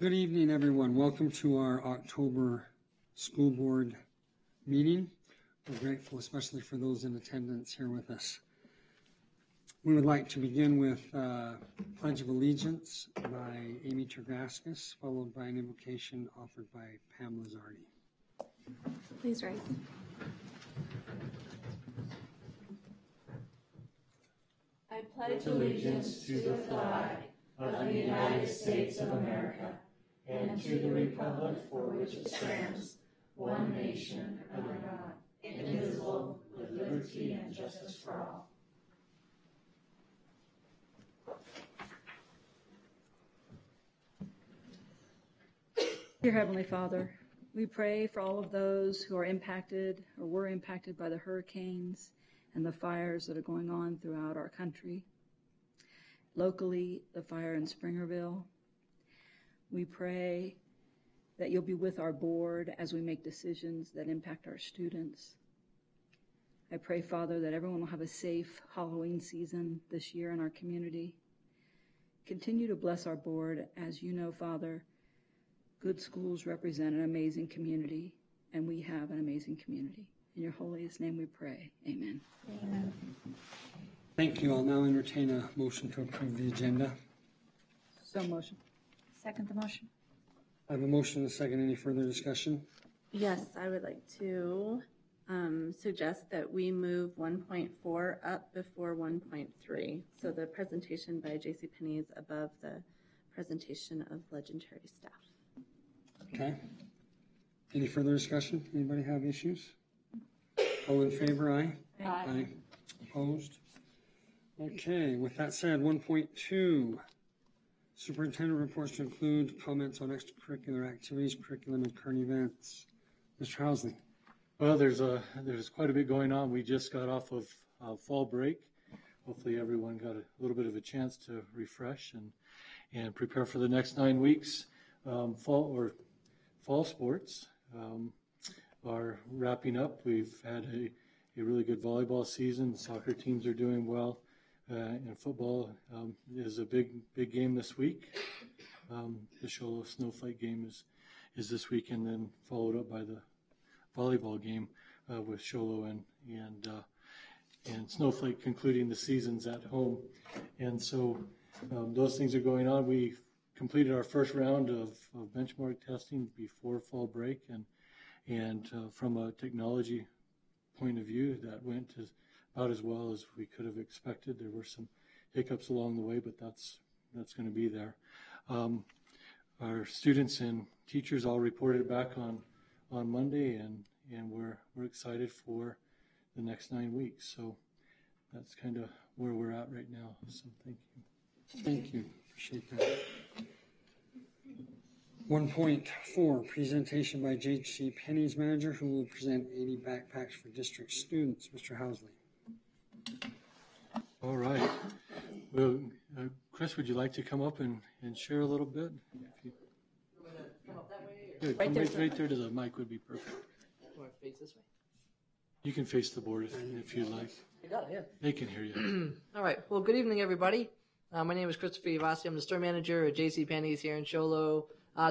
Good evening, everyone. Welcome to our October school board meeting. We're grateful, especially for those in attendance here with us. We would like to begin with Pledge of Allegiance by Amy Tergascus, followed by an invocation offered by Pam Lazardi. Please rise. I pledge allegiance to the flag of the United States of America and to the republic for which it stands, one nation, under God, indivisible, with liberty and justice for all. Dear Heavenly Father, we pray for all of those who are impacted or were impacted by the hurricanes and the fires that are going on throughout our country. Locally, the fire in Springerville. We pray that you'll be with our board as we make decisions that impact our students. I pray, Father, that everyone will have a safe Halloween season this year in our community. Continue to bless our board. As you know, Father, good schools represent an amazing community, and we have an amazing community. In your holiest name we pray. Amen. Amen. Thank you. I'll now entertain a motion to approve the agenda. So motion. Second the motion. I have a motion and a second. Any further discussion? Yes, I would like to suggest that we move 1.4 up before 1.3. So the presentation by JCPenney is above the presentation of legendary staff. Okay. Any further discussion? Anybody have issues? All in favor, aye? Aye. Aye. Opposed? Okay, with that said, 1.2. Superintendent reports to include comments on extracurricular activities, curriculum, and current events. Mr. Housley. Well, there's quite a bit going on. We just got off of fall break. Hopefully everyone got a little bit of a chance to refresh and prepare for the next 9 weeks. Fall sports are wrapping up. We've had a really good volleyball season. The soccer teams are doing well. And football is a big game this week. The Show Low Snowflake game is this week, and then followed up by the volleyball game with Show Low and Snowflake concluding the seasons at home. And so those things are going on. We completed our first round of benchmark testing before fall break, and from a technology point of view, that went about as well as we could have expected. There were some hiccups along the way, but that's going to be there. Our students and teachers all reported back on Monday, and we're excited for the next 9 weeks. So that's kind of where we're at right now. So thank you. Thank you. Appreciate that. 1.4, presentation by JCPenney's manager, who will present 80 backpacks for district students. Mr. Housley. All right. Well, Chris, would you like to come up and share a little bit? If you come up that way? Good. Right Come there, right there to the mic would be perfect. You want to face this way? You can face the board if you'd like. You got it, yeah. They can hear you. All right. Well, good evening, everybody. My name is Christopher Ivasi. I'm the store manager at JCPenney's here in Show Low.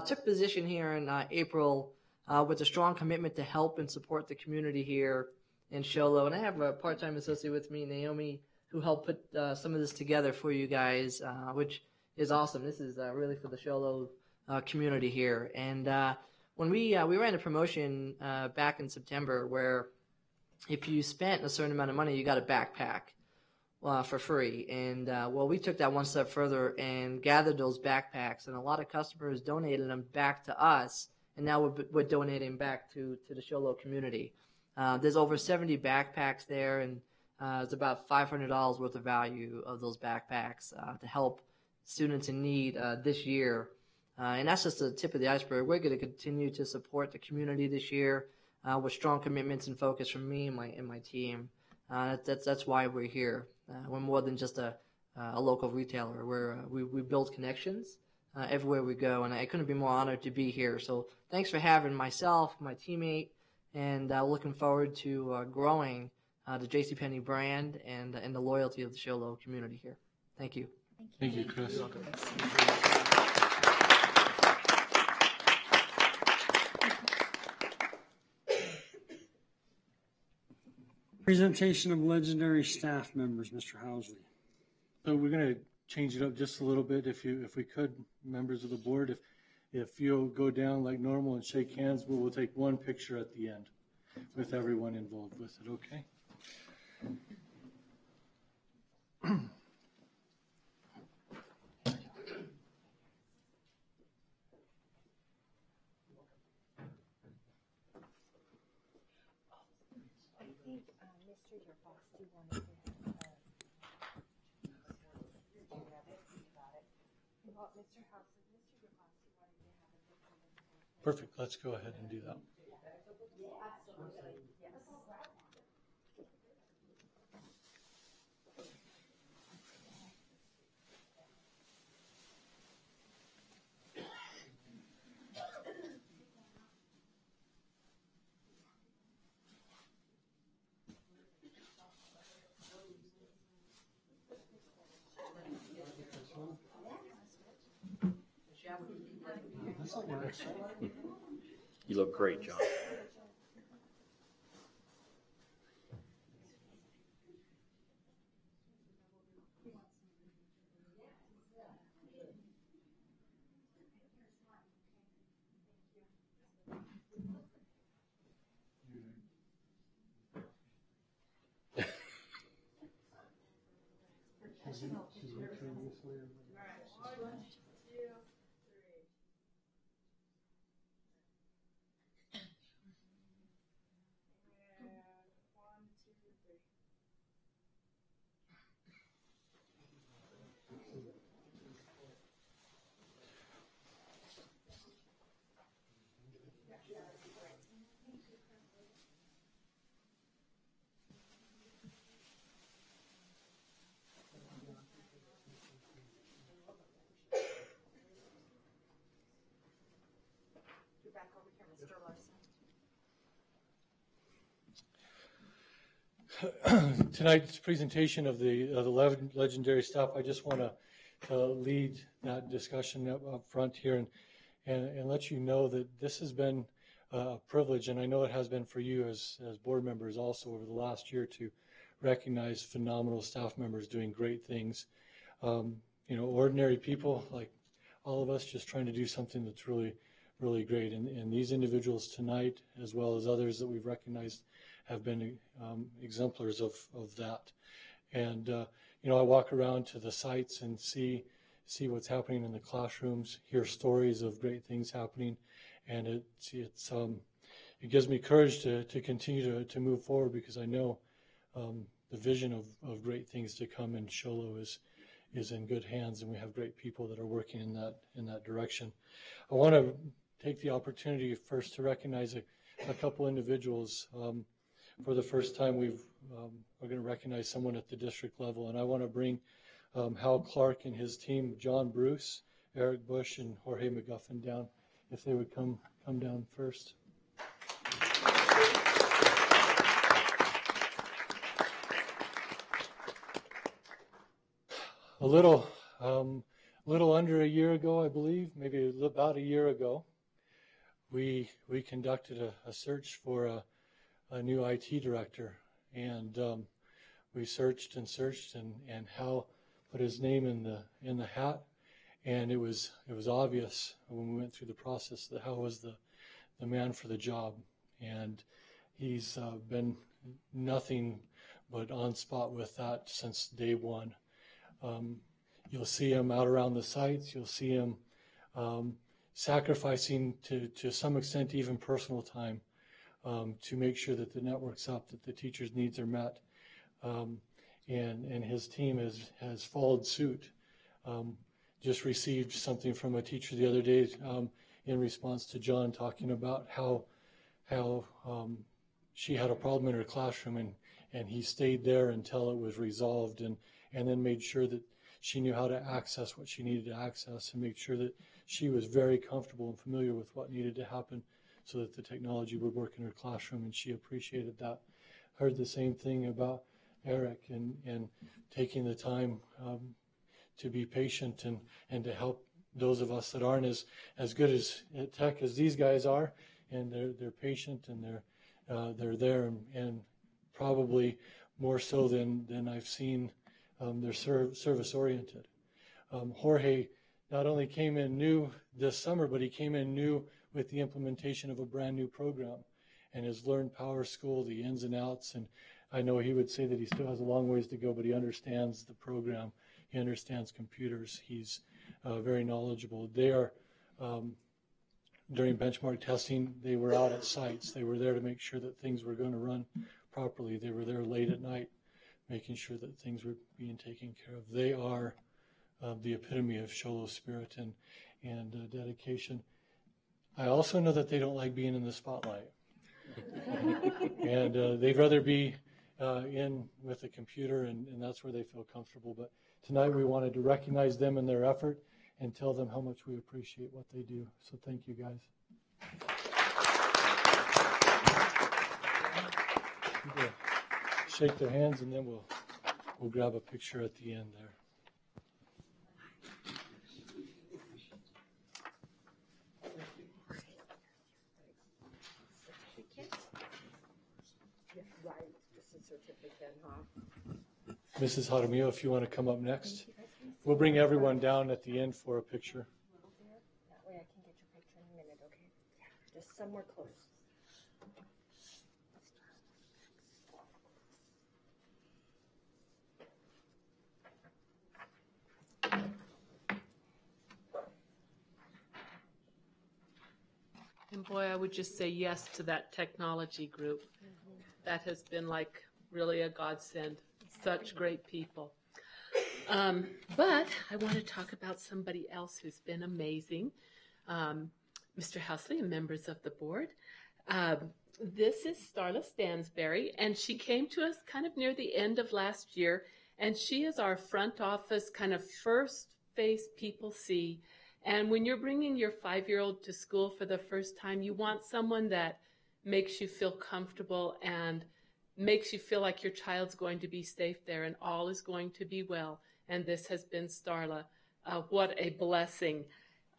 Took position here in April with a strong commitment to help and support the community here in Show Low. And I have a part-time associate with me, Naomi, who helped put some of this together for you guys, which is awesome. This is really for the Show Low community here. And when we ran a promotion back in September where if you spent a certain amount of money, you got a backpack for free. And well, we took that one step further and gathered those backpacks, and a lot of customers donated them back to us, and now we're donating back to the Show Low community. There's over 70 backpacks there, and it's about $500 worth of value of those backpacks to help students in need this year. And that's just the tip of the iceberg. We're going to continue to support the community this year with strong commitments and focus from me and my team. That's why we're here. We're more than just a local retailer. We build connections everywhere we go, and I couldn't be more honored to be here. So thanks for having myself, my teammate, and looking forward to growing the JCPenney brand and the loyalty of the Show Low community here. Thank you. Thank you, Chris. Presentation of legendary staff members, Mr. Housley. So we're going to change it up just a little bit, if we could, members of the board. If you'll go down like normal and shake hands, we'll take one picture at the end with everyone involved with it, okay? Perfect. Let's go ahead and do that. You look great, John. Tonight's presentation of the legendary staff, I just want to lead that discussion up front here and let you know that this has been a privilege, and I know it has been for you as board members also over the last year, to recognize phenomenal staff members doing great things. Ordinary people like all of us just trying to do something that's really, really great. And these individuals tonight, as well as others that we've recognized, have been exemplars of that. And I walk around to the sites and see what's happening in the classrooms, hear stories of great things happening, and it gives me courage to continue to move forward, because I know the vision of great things to come in Show Low is in good hands, and we have great people that are working in that direction. I want to take the opportunity first to recognize a couple individuals. For the first time, we're going to recognize someone at the district level, and I want to bring Hal Clark and his team, John Bruce, Eric Bush, and Jorge McGuffin down, if they would come down first. A little under a year ago, I believe, maybe about a year ago, we conducted a search for a new IT director, and we searched and Hal put his name in the hat, and it was obvious when we went through the process that Hal was the man for the job, and he's been nothing but on spot with that since day one. You'll see him out around the sites. You'll see him sacrificing to some extent even personal time to make sure that the network's up, that the teachers' needs are met, and his team has followed suit. Just received something from a teacher the other day in response to John talking about how she had a problem in her classroom, and he stayed there until it was resolved, and then made sure that she knew how to access what she needed to access, and make sure that she was very comfortable and familiar with what needed to happen so that the technology would work in her classroom, and she appreciated that. Heard the same thing about Eric and taking the time to be patient and to help those of us that aren't as good at tech as these guys are, and they're patient, and they're there and probably more so than I've seen. They're service-oriented. Jorge not only came in new this summer, but he came in new with the implementation of a brand new program and has learned Power School, the ins and outs. And I know he would say that he still has a long ways to go, but he understands the program. He understands computers. He's very knowledgeable. They are, during benchmark testing, they were out at sites. They were there to make sure that things were going to run properly. They were there late at night, making sure that things were being taken care of. They are the epitome of Sholo spirit and dedication. I also know that they don't like being in the spotlight. And they'd rather be in with a computer, and that's where they feel comfortable. But tonight we wanted to recognize them and their effort and tell them how much we appreciate what they do. So thank you, guys. We'll shake their hands, and then we'll grab a picture at the end there. Mrs. Jaramillo, if you want to come up next. We'll bring everyone down at the end for a picture. That way I can get your picture in a minute, okay? Yeah, just somewhere close. And boy, I would just say yes to that technology group. That has been like really a godsend. Such great people. But I want to talk about somebody else who's been amazing. Mr. Housley and members of the board. This is Starla Stansberry, and she came to us kind of near the end of last year, and she is our front office kind of first face people see. And when you're bringing your 5-year-old to school for the first time, you want someone that makes you feel comfortable and makes you feel like your child's going to be safe there and all is going to be well. And this has been Starla. What a blessing.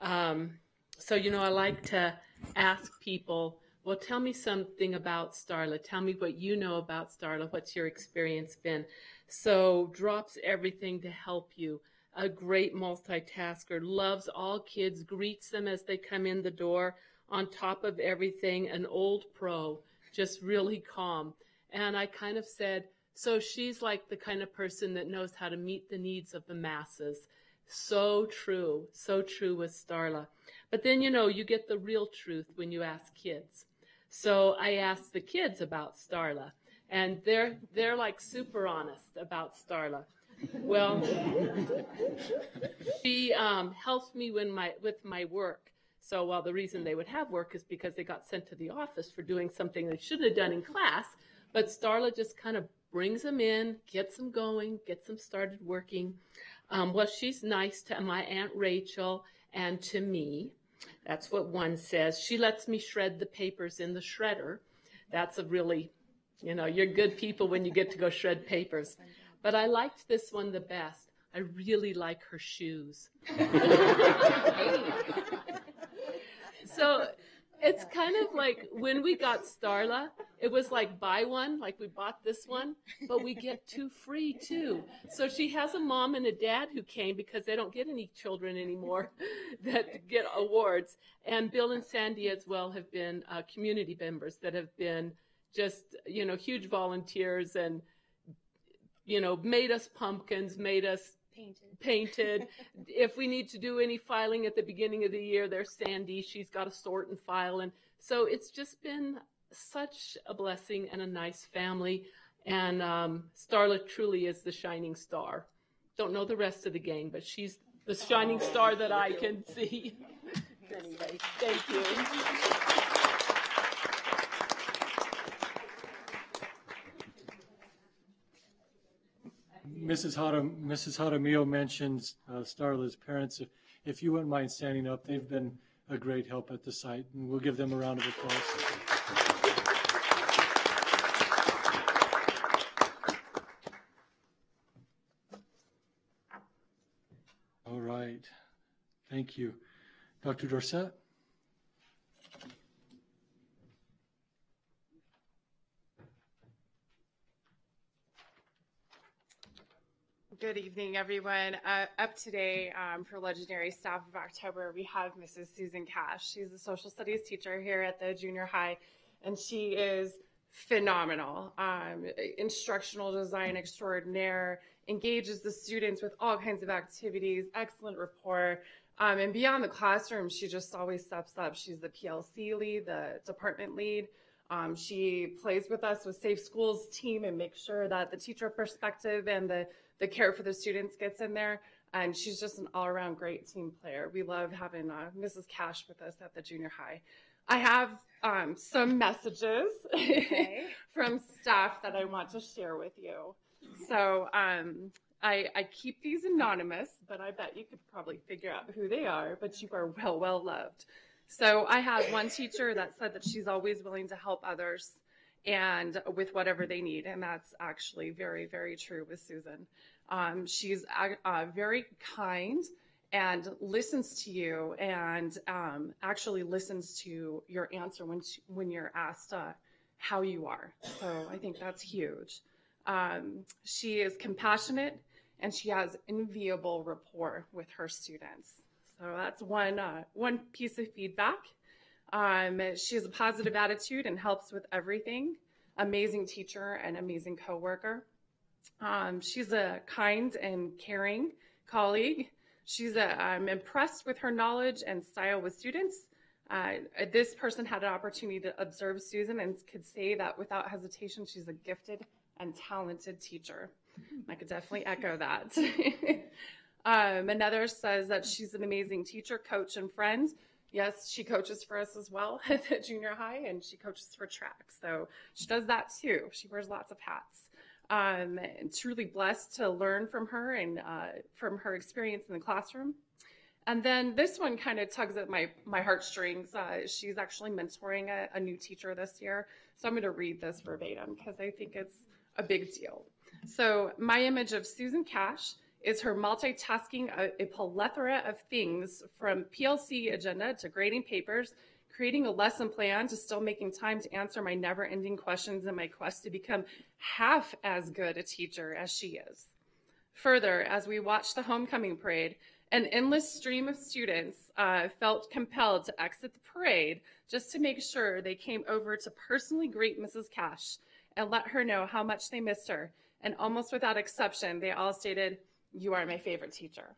So, I like to ask people, well, tell me something about Starla. Tell me what you know about Starla. What's your experience been? So drops everything to help you. A great multitasker, loves all kids, greets them as they come in the door. On top of everything, an old pro, just really calm. And I kind of said, so she's like the kind of person that knows how to meet the needs of the masses. So true with Starla. But then, you get the real truth when you ask kids. So I asked the kids about Starla, and they're like super honest about Starla. Well, she helps me with my work. So the reason they would have work is because they got sent to the office for doing something they shouldn't have done in class. But Starla just kind of brings them in, gets them going, gets them started working. Well, she's nice to my Aunt Rachel and to me. That's what one says. She lets me shred the papers in the shredder. That's a really, you're good people when you get to go shred papers. But I liked this one the best. I really like her shoes. So it's kind of like when we got Starla, it was like buy one, like we bought this one, but we get 2 free too. So she has a mom and a dad who came because they don't get any children anymore that get awards. And Bill and Sandy as well have been community members that have been just, huge volunteers and, made us pumpkins, made us painted. If we need to do any filing at the beginning of the year, there's Sandy. She's got to sort and file. And so it's just been such a blessing and a nice family. And Starla truly is the shining star. Don't know the rest of the gang, but she's the shining star that I can see. Thank you. Mrs. Jaramillo mentions Starla's parents. If you wouldn't mind standing up, they've been a great help at the site, and we'll give them a round of applause. All right. Thank you. Dr. Dorset? Good evening, everyone. Up today for Legendary Staff of October, we have Mrs. Susan Cash. She's a social studies teacher here at the junior high, and she is phenomenal. Instructional design extraordinaire, engages the students with all kinds of activities, excellent rapport. And beyond the classroom, she just always steps up. She's the PLC lead, the department lead. She plays with us with Safe Schools team and makes sure that the teacher perspective and the care for the students gets in there. And she's just an all-around great team player. We love having Mrs. Cash with us at the junior high. I have some messages from staff that I want to share with you. So I keep these anonymous, but I bet you could probably figure out who they are, but you are well loved. So I had one teacher that said that she's always willing to help others and with whatever they need. And that's actually very, very true with Susan. She's very kind and listens to you and actually listens to your answer when you're asked how you are. So I think that's huge. She is compassionate and she has enviable rapport with her students. So that's one piece of feedback. She has a positive attitude and helps with everything. Amazing teacher and amazing coworker. She's a kind and caring colleague. I'm impressed with her knowledge and style with students. This person had an opportunity to observe Susan and could say that without hesitation, she's a gifted and talented teacher. I could definitely echo that. Another says that she's an amazing teacher, coach, and friend. Yes, she coaches for us as well at the junior high, and she coaches for track. So she does that too. She wears lots of hats. And truly blessed to learn from her and from her experience in the classroom. And then this one kind of tugs at my heartstrings. She's actually mentoring a new teacher this year. So I'm going to read this verbatim because I think it's a big deal. So my image of Susan Cash is her multitasking a plethora of things from PLC agenda to grading papers, creating a lesson plan to still making time to answer my never-ending questions in my quest to become half as good a teacher as she is. Further, as we watched the homecoming parade, an endless stream of students felt compelled to exit the parade just to make sure they came over to personally greet Mrs. Cash and let her know how much they missed her. And almost without exception, they all stated, "You are my favorite teacher."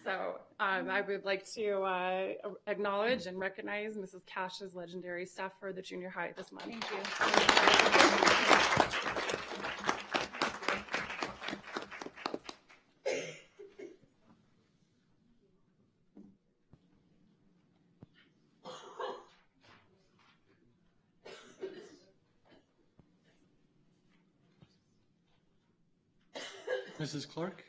So I would like to acknowledge and recognize Mrs. Cash's legendary staff for the junior high this month. Thank you. Mrs. Clark?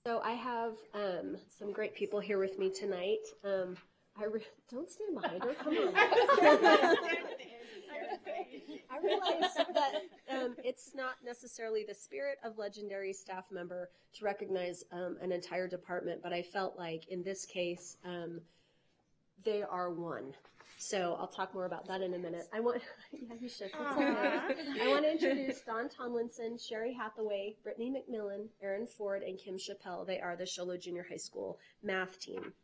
So I have some great people here with me tonight. Don't stand behind her. Come on. I realize that it's not necessarily the spirit of legendary staff member to recognize an entire department, but I felt like in this case, they are one. So I'll talk more about that in a minute. I want to introduce Dawn Tomlinson, Sherry Hathaway, Brittany McMillan, Erin Ford, and Kim Chappelle. They are the Show Low Junior High School math team.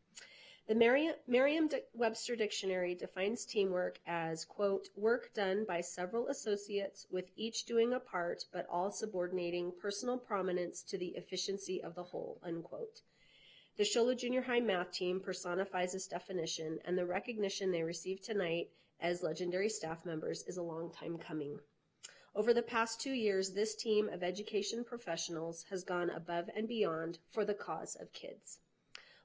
The Merriam-Webster Dictionary defines teamwork as, quote, work done by several associates with each doing a part but all subordinating personal prominence to the efficiency of the whole, unquote. The Show Low Junior High math team personifies this definition, and the recognition they received tonight as legendary staff members is a long time coming. Over the past 2 years, this team of education professionals has gone above and beyond for the cause of kids.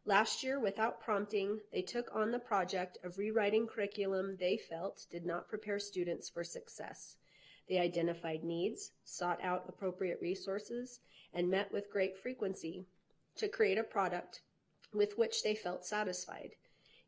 Last year, without prompting, they took on the project of rewriting curriculum they felt did not prepare students for success. They identified needs, sought out appropriate resources, and met with great frequency to create a product with which they felt satisfied.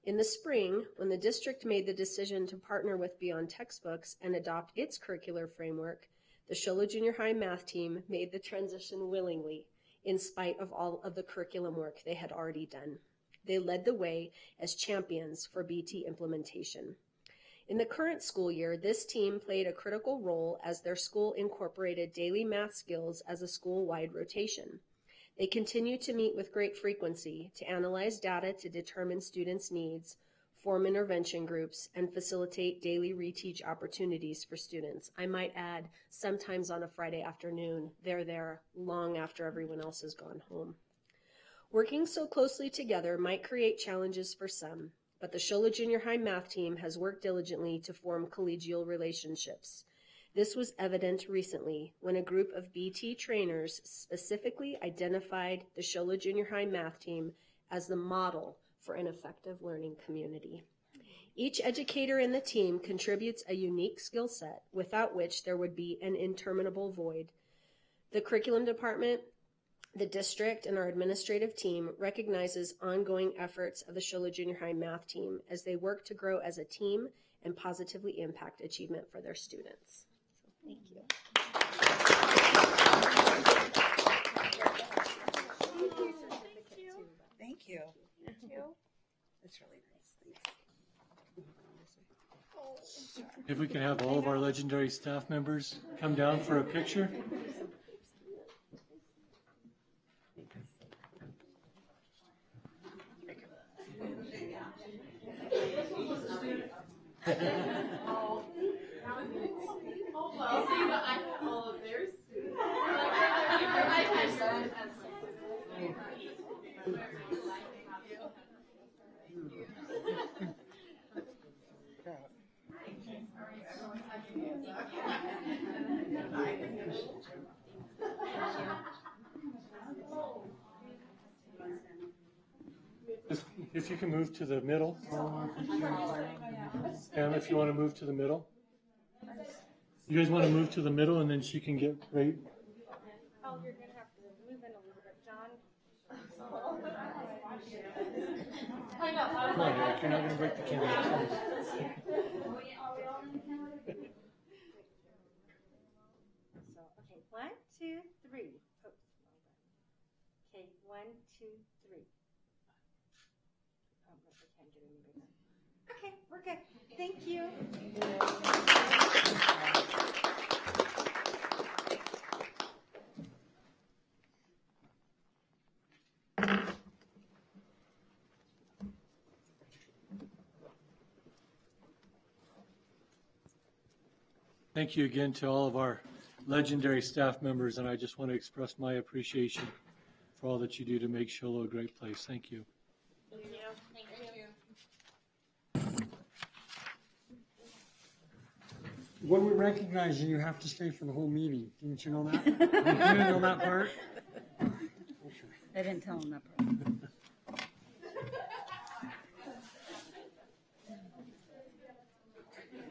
In the spring, when the district made the decision to partner with Beyond Textbooks and adopt its curricular framework, The Sholo Junior High math team made the transition willingly, in spite of all of the curriculum work they had already done. They led the way as champions for BT implementation. In the current school year, this team played a critical role as their school incorporated daily math skills as a school-wide rotation. They continue to meet with great frequency to analyze data to determine students' needs, form intervention groups, and facilitate daily reteach opportunities for students. I might add, sometimes on a Friday afternoon, they're there long after everyone else has gone home. Working so closely together might create challenges for some, but the Sholo Junior High math team has worked diligently to form collegial relationships. This was evident recently when a group of BT trainers specifically identified the Sholo Junior High math team as the model for an effective learning community. Each educator in the team contributes a unique skill set without which there would be an interminable void. The curriculum department, the district, and our administrative team recognizes ongoing efforts of the Sholo Junior High math team as they work to grow as a team and positively impact achievement for their students. So, thank you. Thank you. Thank you. That's really nice. If we can have all of our legendary staff members come down for a picture. If you can move to the middle. Pam, if you want to move to the middle. You guys want to move to the middle and then she can get right. Oh, you're going to have to move in a little bit, John. Come on, Eric, you're not going to break the camera. Okay, 1, 2, 3. Oops, okay, 1, 2, 3. Oh, I can't get any bigger. Okay, we're good. Thank you. Thank you again to all of our legendary staff members, and I just want to express my appreciation for all that you do to make Sholo a great place. Thank you. Thank you. Thank you. When we recognize you, you have to stay for the whole meeting. Didn't you know that? You didn't know that part? I didn't tell him that part.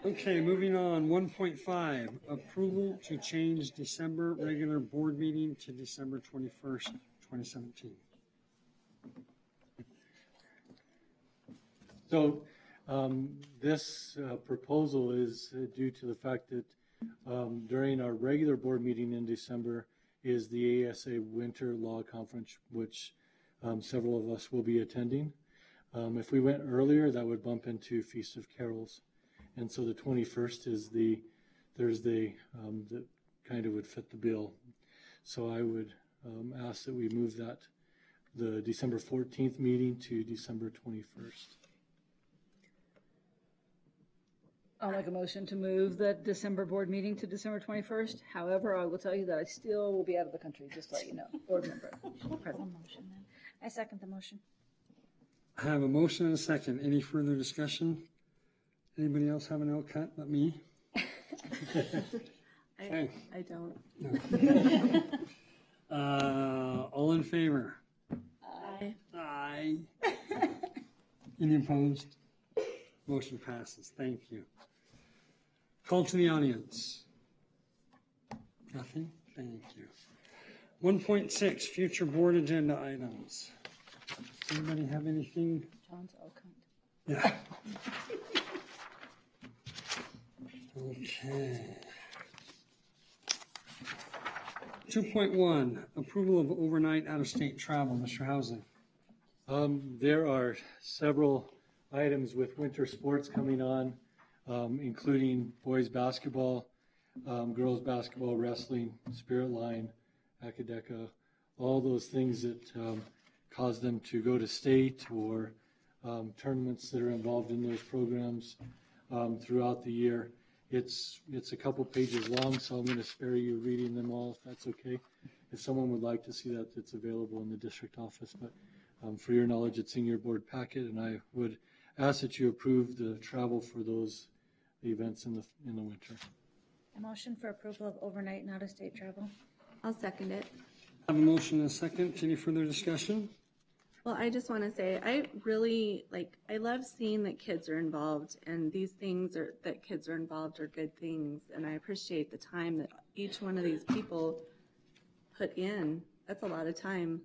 Okay, moving on, 1.5, approval to change December regular board meeting to December 21st, 2017. So this proposal is due to the fact that during our regular board meeting in December is the ASA Winter Law Conference, which several of us will be attending. If we went earlier, that would bump into Feast of Carols. And so the 21st is the Thursday that kind of would fit the bill. So I would ask that we move that, the December 14th meeting to December 21st. I'll make a motion to move the December board meeting to December 21st. However, I will tell you that I still will be out of the country, just to let you know. Board member. Present. I second the motion. I have a motion and a second. Any further discussion? Anybody else have an L cut but me? Okay. I don't. No. All in favor? Aye. Aye. Any opposed? Motion passes. Thank you. Call to the audience. Nothing? Thank you. 1.6, future board agenda items. Anybody have anything? John's all kind. Yeah. Okay. 2.1, approval of overnight out-of-state travel. Mr. Housley. There are several items with winter sports coming on, including boys basketball, girls basketball, wrestling, Spirit Line, Acadeka, all those things that cause them to go to state or tournaments that are involved in those programs throughout the year. It's a couple pages long, so I'm going to spare you reading them all, if that's okay. If someone would like to see that, it's available in the district office. But for your knowledge, it's in your board packet, and I would ask that you approve the travel for those events in the winter. A motion for approval of overnight and out-of-state travel. I'll second it. I have a motion and a second. Any further discussion? Well, I just want to say, I really, I love seeing that kids are involved, and these things that kids are involved are good things, and I appreciate the time that each one of these people put in. That's a lot of time.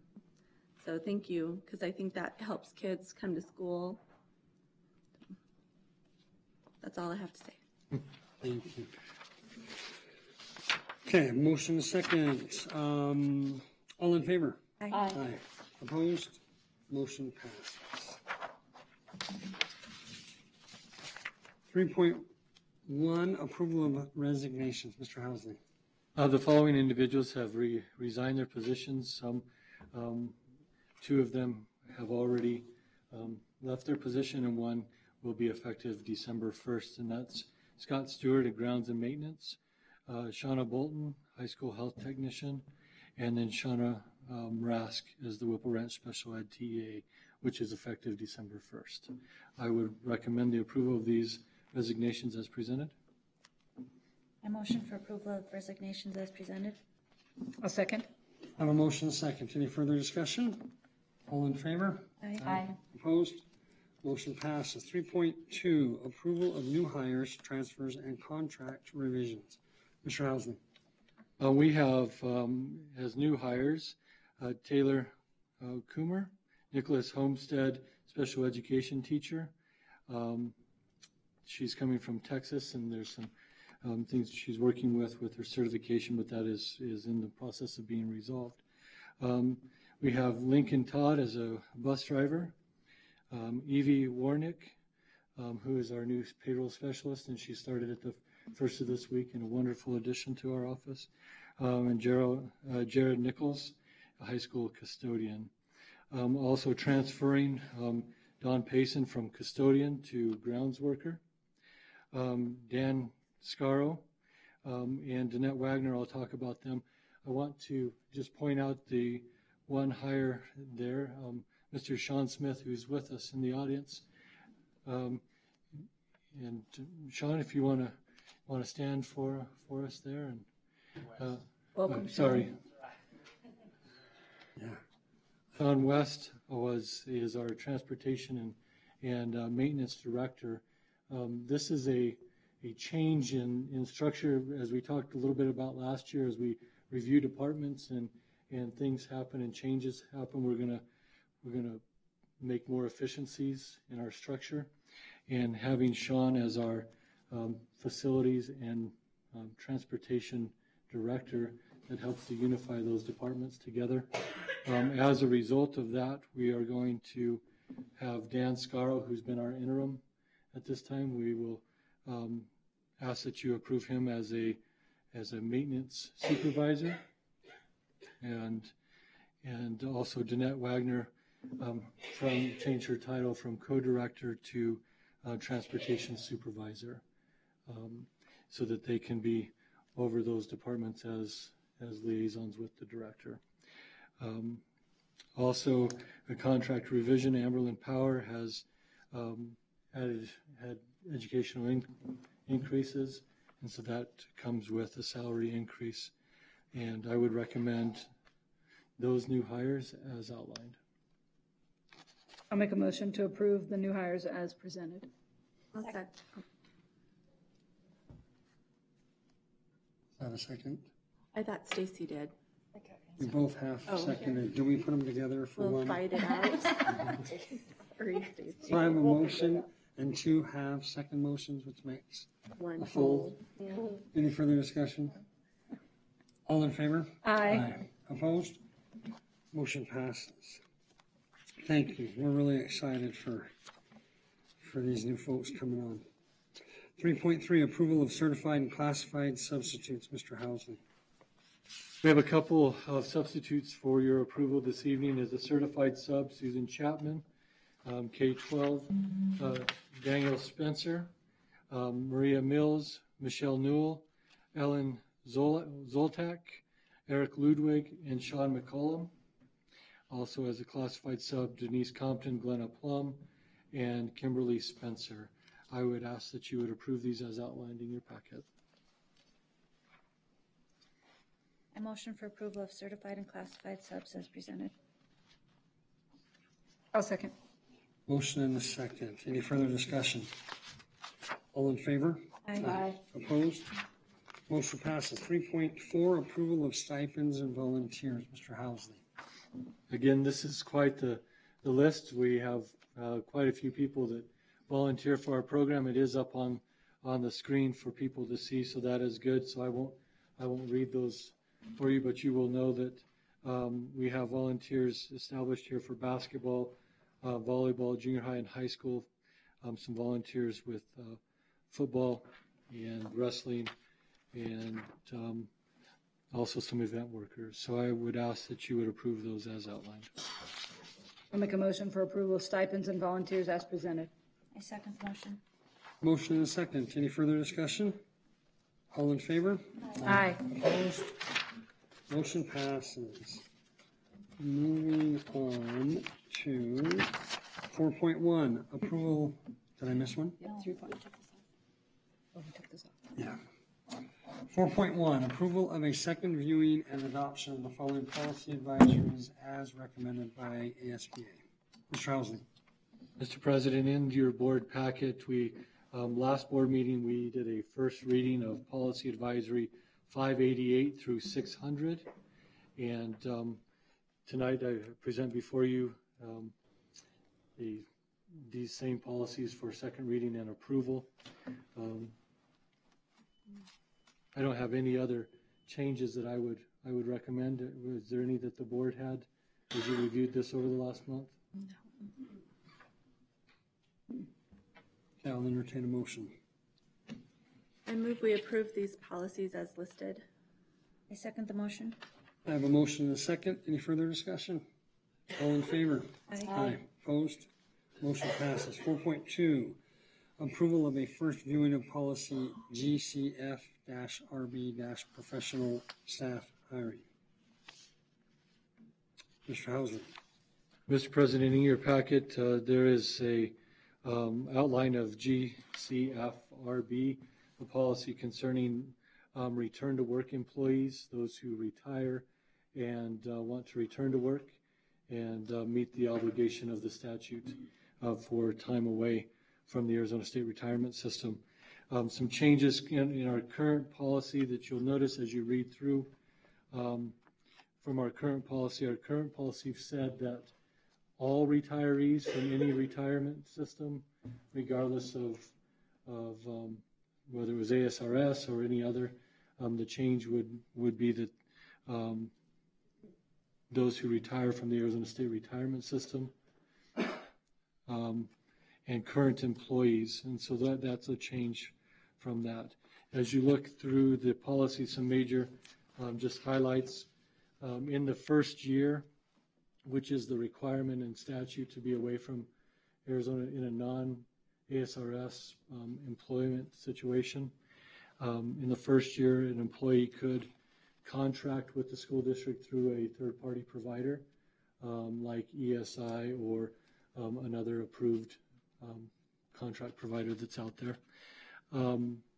So thank you, because I think that helps kids come to school. That's all I have to say. Thank you. Okay, motion and second. All in favor? Aye. Aye. Opposed? Motion passes. 3.1, approval of resignations. Mr. Housley. The following individuals have resigned their positions. Some, two of them have already left their position, and one will be effective December 1st, and that's Scott Stewart at Grounds and Maintenance, Shauna Bolton, High School Health Technician, and then Shauna Rask as the Whipple Ranch Special Ed TEA, which is effective December 1st. I would recommend the approval of these resignations as presented. A motion for approval of resignations as presented. A second. I have a motion and second. Any further discussion? All in favor? Aye. Opposed? Motion passes. 3.2, approval of new hires, transfers, and contract revisions. Mr. Housley. We have, as new hires, Taylor Coomer, Nicholas Homestead, special education teacher. She's coming from Texas, and there's some things she's working with her certification, but that is in the process of being resolved. We have Lincoln Todd as a bus driver, Evie Warnick, who is our new payroll specialist, and she started at the first of this week, and a wonderful addition to our office, and Jared Nichols, a high school custodian. Also transferring Don Payson from custodian to grounds worker. Dan Scaro and Danette Wagner, I'll talk about them. I want to just point out the one hire there, Mr. Sean Smith, who's with us in the audience. And Sean, if you want to stand for us there. And Welcome, sorry. Yeah. Sean West is our transportation and maintenance director. This is a change in structure, as we talked a little bit about last year, as we review departments and things happen and changes happen. We're gonna make more efficiencies in our structure, and having Sean as our facilities and transportation director, that helps to unify those departments together. As a result of that, we are going to have Dan Scaro, who's been our interim at this time. We will ask that you approve him as a maintenance supervisor, and also Danette Wagner change her title from co-director to transportation supervisor, so that they can be over those departments as liaisons with the director. Also, a contract revision. Amberlin Power has had educational increases, and so that comes with a salary increase. And I would recommend those new hires as outlined. I'll make a motion to approve the new hires as presented. I'll second. Have a second? I thought Stacy did. We both have seconded. Do we put them together for We'll one? fight it out. Sorry, Stacy. So I have a motion and two have second motions, which makes One a full. Yeah. Any further discussion? All in favor? Aye. Opposed? Motion passes. Thank you. We're really excited for these new folks coming on. 3.3, approval of certified and classified substitutes. Mr. Housley. We have a couple of substitutes for your approval this evening. As a certified sub, Susan Chapman, K-12, Daniel Spencer, Maria Mills, Michelle Newell, Ellen Zoltak, Eric Ludwig, and Sean McCollum. Also as a classified sub, Denise Compton, Glenna Plum, and Kimberly Spencer. I would ask that you would approve these as outlined in your packet. I motion for approval of certified and classified subs as presented. I'll second. Motion and a second. Any further discussion? All in favor? Aye. Opposed? Motion passes. 3.4, approval of stipends and volunteers. Mr. Housley. Again, this is quite the list. We have quite a few people that volunteer for our program. It is up on the screen for people to see, so that is good. So I won't read those for you, but you will know that we have volunteers established here for basketball, volleyball, junior high and high school, some volunteers with football and wrestling, and also some event workers. So I would ask that you would approve those as outlined. I'll make a motion for approval of stipends and volunteers as presented. I second the motion. Motion and a second. Any further discussion? All in favor? Aye. Opposed? Motion passes. Moving on to 4.1, approval. Did I miss one? Yeah, 3 point. Oh, we took this off. Yeah. 4.1, approval of a second viewing and adoption of the following policy advisories as recommended by ASBA. Mr. Housley. Mr. President, in your board packet, we last board meeting we did a first reading of policy advisory 588 through 600, and tonight I present before you these same policies for second reading and approval. I don't have any other changes that I would recommend. Was there any that the board had as you reviewed this over the last month? Okay, I'll entertain a motion. I move we approve these policies as listed. I second the motion. I have a motion and a second. Any further discussion? All in favor? Aye. Opposed? Motion passes. 4.2, approval of a first viewing of policy GCF-RB-professional staff hiring. Mr. Housley. Mr. President, in your packet, there is a outline of GCFRB, the policy concerning return to work employees, those who retire and want to return to work and meet the obligation of the statute for time away from the Arizona State Retirement System. Some changes in our current policy that you'll notice as you read through from our current policy. Our current policy said that all retirees from any retirement system, regardless of whether it was ASRS or any other, the change would be that those who retire from the Arizona State Retirement System and current employees, and so that's a change from that. As you look through the policy, some major just highlights. In the first year, which is the requirement in statute to be away from Arizona in a non-ASRS employment situation. In the first year, an employee could contract with the school district through a third-party provider like ESI or another approved contract provider that's out there.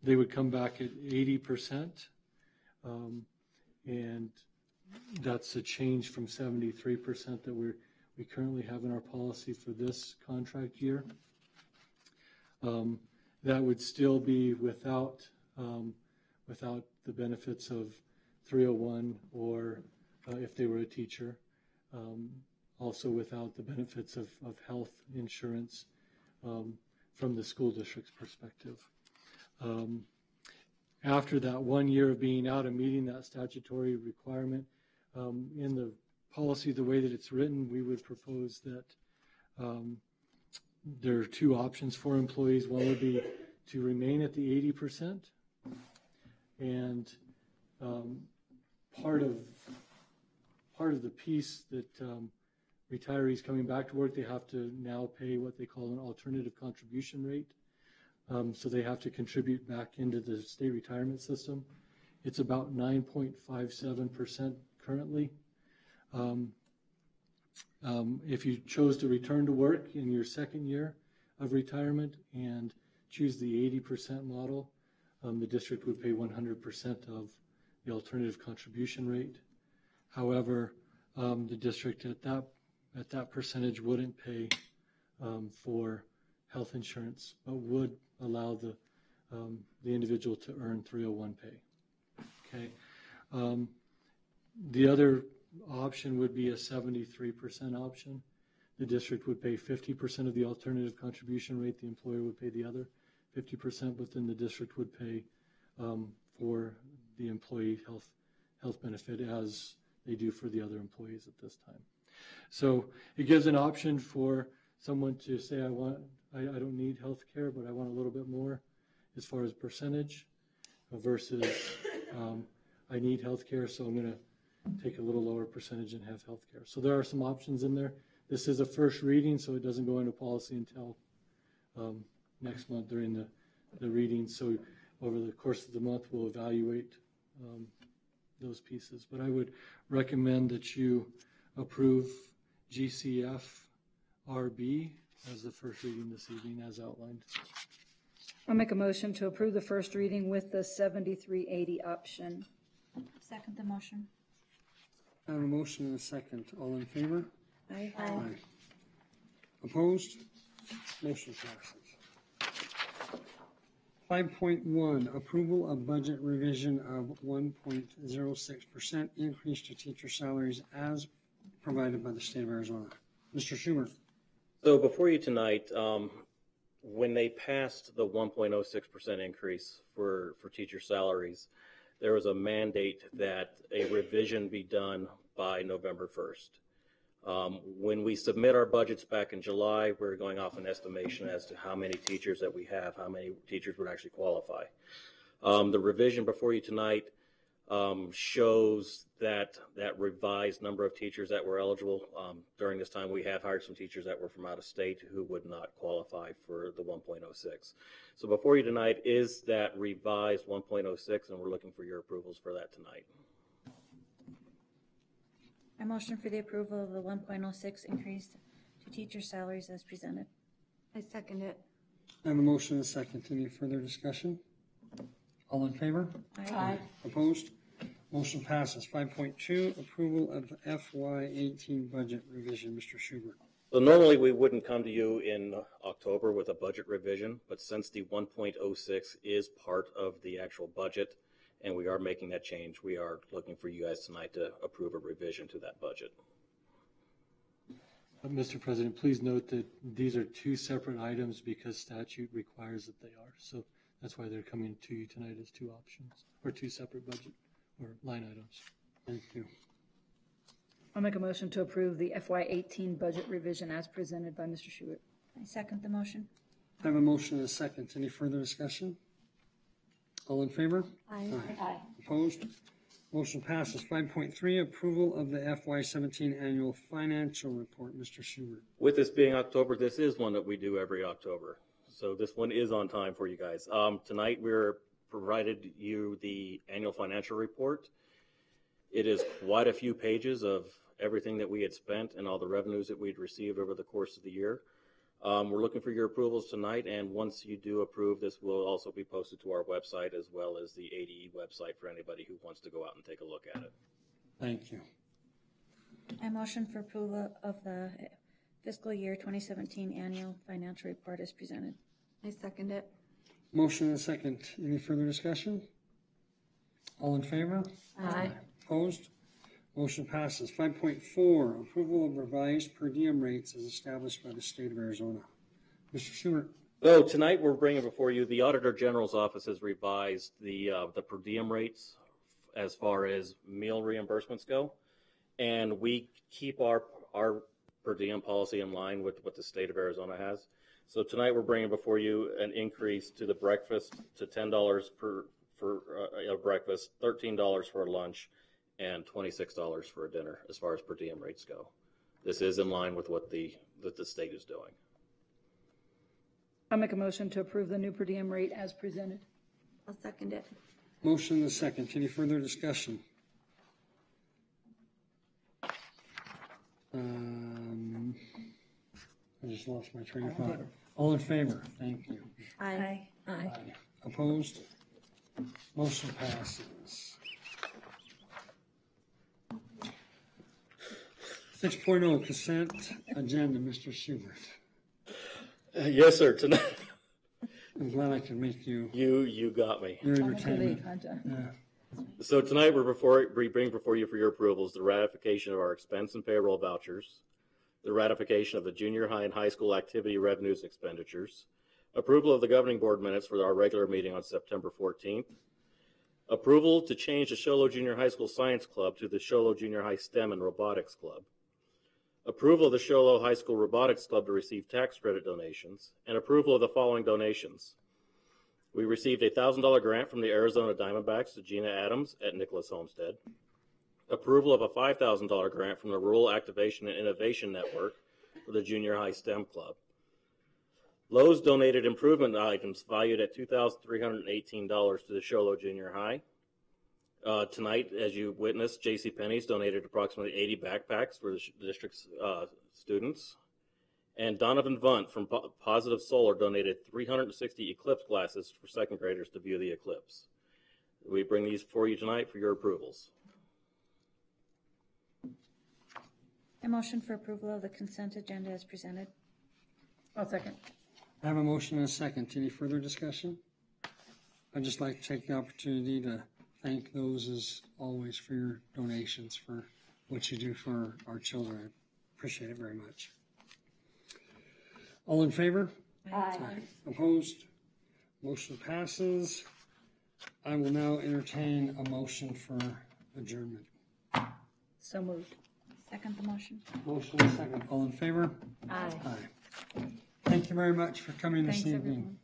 They would come back at 80%, and that's a change from 73% that we currently have in our policy for this contract year. That would still be without the benefits of 301 or if they were a teacher, also without the benefits of health insurance from the school district's perspective. after that 1 year of being out and meeting that statutory requirement, in the policy, the way that it's written, we would propose that there are two options for employees. One would be to remain at the 80%, and part of the piece that retirees coming back to work, they have to now pay what they call an alternative contribution rate. So they have to contribute back into the state retirement system. It's about 9.57% currently. If you chose to return to work in your second year of retirement and choose the 80% model, the district would pay 100% of the alternative contribution rate. However, the district at that percentage wouldn't pay for health insurance, but would allow the individual to earn 301 pay. Okay. The other option would be a 73% option. The district would pay 50% of the alternative contribution rate. The employer would pay the other 50%, but then the district would pay for the employee health benefit as they do for the other employees at this time. So it gives an option for someone to say, I don't need health care, but I want a little bit more as far as percentage versus I need health care, so I'm going to take a little lower percentage and have health care. So there are some options in there. This is a first reading, so it doesn't go into policy until next month during the reading. So over the course of the month, we'll evaluate those pieces. But I would recommend that you approve GCF RB as the first reading this evening as outlined. I'll make a motion to approve the first reading with the 7380 option. Second the motion. I have a motion and a second. All in favor? Aye. Aye. Opposed? Motion passes. 5.1, approval of budget revision of 1.06% increase to teacher salaries as provided by the state of Arizona. Mr. Schubert. So before you tonight, when they passed the 1.06% increase for teacher salaries, there was a mandate that a revision be done by November 1st. When we submit our budgets back in July, we're going off an estimation as to how many teachers that we have, how many teachers would actually qualify. The revision before you tonight shows that revised number of teachers that were eligible. During this time, we have hired some teachers that were from out of state who would not qualify for the 1.06. So before you tonight is that revised 1.06, and we're looking for your approvals for that tonight. I motion for the approval of the 1.06 increase to teacher salaries as presented. I second it. I have a motion and a second. Any further discussion? All in favor? Aye. Opposed? Motion passes. 5.2, approval of the FY18 budget revision. Mr. Schubert. So normally we wouldn't come to you in October with a budget revision, but since the 1.06 is part of the actual budget and we are making that change, we are looking for you guys tonight to approve a revision to that budget. Mr. President, please note that these are two separate items because statute requires that they are. So that's why they're coming to you tonight as two options or two separate budget or line items. Thank you. I'll make a motion to approve the FY18 budget revision as presented by Mr. Schubert. I second the motion. I have a motion and a second. Any further discussion? All in favor? Aye. Aye. Opposed? Motion passes. 5.3, approval of the FY17 annual financial report. Mr. Schubert. With this being October, this is one that we do every October. So this one is on time for you guys. Tonight we're provided you the annual financial report. It is quite a few pages of everything that we had spent and all the revenues that we'd received over the course of the year. We're looking for your approvals tonight, and once you do approve, this will also be posted to our website as well as the ADE website for anybody who wants to go out and take a look at it. Thank you. I motion for approval of the fiscal year 2017 annual financial report as presented. I second it. Motion and a second. Any further discussion? All in favor? Aye. Opposed? Motion passes. 5.4, approval of revised per diem rates as established by the state of Arizona. Mr. Schubert. So tonight we're bringing before you, the Auditor General's Office has revised the per diem rates as far as meal reimbursements go. And we keep our per diem policy in line with what the state of Arizona has. So tonight we're bringing before you an increase to the breakfast to $10 for a breakfast, $13 for a lunch, and $26 for a dinner as far as per diem rates go. This is in line with what the state is doing. I'll make a motion to approve the new per diem rate as presented. I'll second it. Motion and a second. Any further discussion? I just lost my train of thought. All in favor? Thank you. Aye. Aye. Opposed? Motion passes. 6.0 consent agenda, Mr. Schubert. Yes, sir. Tonight. I'm glad I could make you. You got me. Your entertainment. Yeah. So tonight we bring before you for your approvals the ratification of our expense and payroll vouchers, the ratification of the junior high and high school activity revenues and expenditures, approval of the governing board minutes for our regular meeting on September 14th, approval to change the Show Low Junior High School Science Club to the Show Low Junior High STEM and Robotics Club, approval of the Show Low High School Robotics Club to receive tax credit donations, and approval of the following donations. We received a $1,000 grant from the Arizona Diamondbacks to Gina Adams at Nicholas Homestead. Approval of a $5,000 grant from the Rural Activation and Innovation Network for the Junior High STEM Club. Lowe's donated improvement items valued at $2,318 to the Show Low Junior High. Tonight, as you witnessed, JCPenney's donated approximately 80 backpacks for the district's students. And Donovan Vunt from Positive Solar donated 360 eclipse glasses for second graders to view the eclipse. We bring these for you tonight for your approvals. A motion for approval of the consent agenda as presented. I'll second. I have a motion and a second. Any further discussion? I'd just like to take the opportunity to thank those, as always, for your donations, for what you do for our children. I appreciate it very much. All in favor? Aye. Opposed? Motion passes. I will now entertain a motion for adjournment. So moved. Second the motion. Motion and second. All in favor? Aye. Aye. Thank you very much for coming this Thanks, evening. everyone.